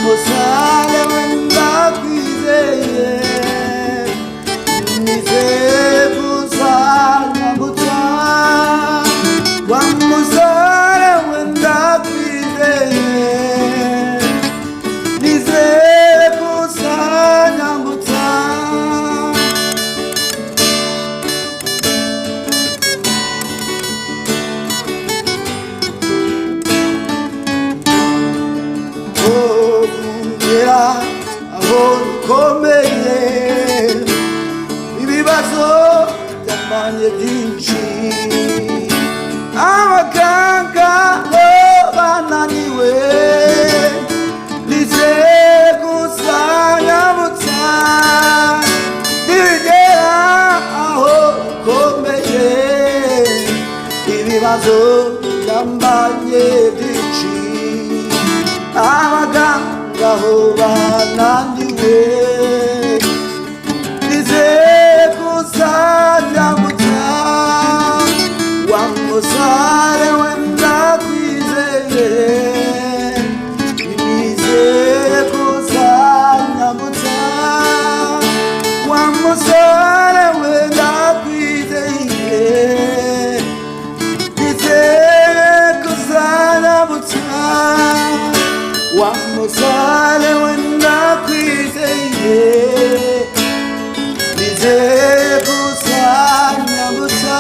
musare wenda kwizeye nizeye kuzanyambutsa wa musare wenda kwizeye nizeye kuzanyambutsa aho rukomeye ibibazo byamanye byinshi abaganga bananiwe nizeye kuzanyambutsa nibigera aho rukomeye ibibazo byamanye byinshi abaganga aho bananiwe nizeye kuzanyambutsa wa musare wenda kwizeye nizeye kuzanyambutsa wa musare wenda kwizeye nizeye kuzanyambutsa wa musare wenda kwizeye nizeye kuzanyambutsa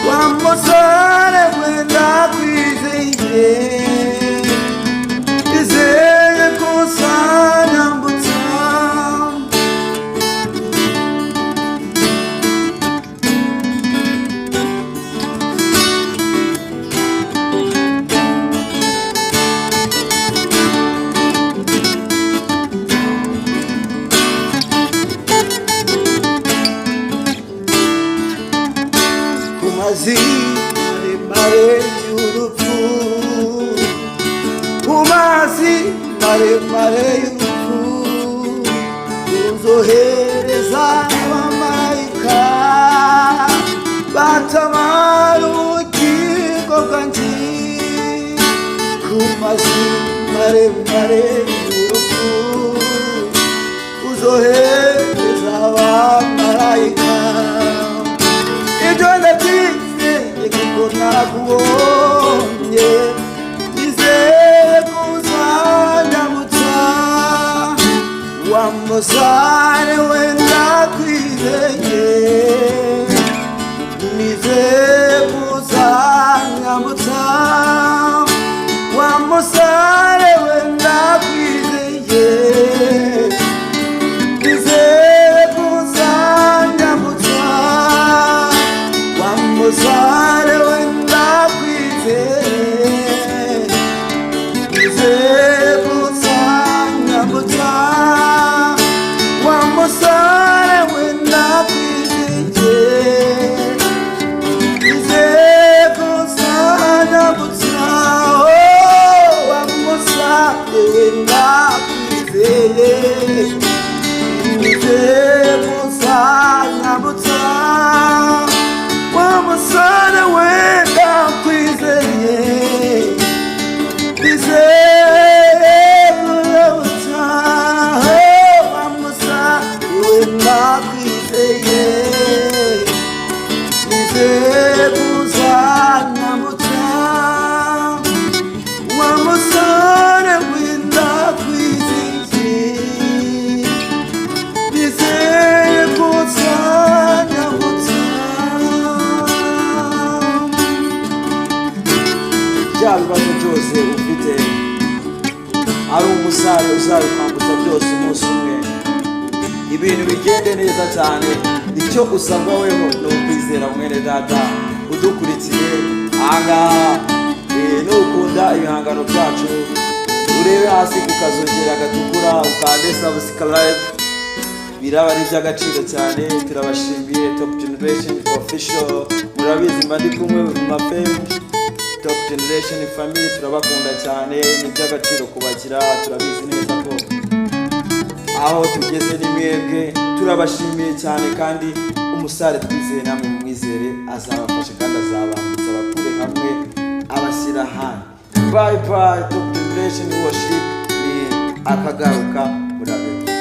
wa musare wenda kwizeye nizeye kuzanyambutsa kumazi maremare y'urupfu kumazi maremare y'urupfu uzohereza abamarayika batabara ubugingo bwanjye kumazi maremare y'urupfu uzohereza abamarayika ibyo ndabyizeye kuko nakubonye nizeye kuzanyambutsa wa musare wenda kwizeye nizeye kuzanyambutsa wa musare wenda kwizeye nizeye kuzanyambutsa wa musare wenda kwizeye nizeye kuzanyambutsa wa musare wenda kwizeye nizeye kuzanyambutsa wa musare wenda kwizeye nizeye kuzanyambutsa wa musare wenda kwizeye nizeye kuzanyambutsa wa musare wenda kwizeye nizeye kuzanyambutsa wa musare wenda kwizeye nizeye kuzanyambutsa bya bibazo byose ufite ari umusare uzabikwambutsa byose umunsi umwe ibintu bigende neza cyane icyo usabwa weho ni ukwizera mwene data udukurikiye ahangaha nukunda ibihangano byacu urebe hasi kukazogera gatukura ukande subscribe biraba ari iby'agaciro cyane turabashimiye Top Generation Official murabizi mba ndi kumwe mu mafemu Top Generation Family turabakunda cyane ni by'agaciro kubakira turabizi neza ko aho tugeze ni mwebwe turabashimiye cyane kandi umusare twizeye namwe mwizere azabafasha kandi azabambutsa bakure hamwe abashyira hamwe bye bye Top Generation Worship akagaruka murabe.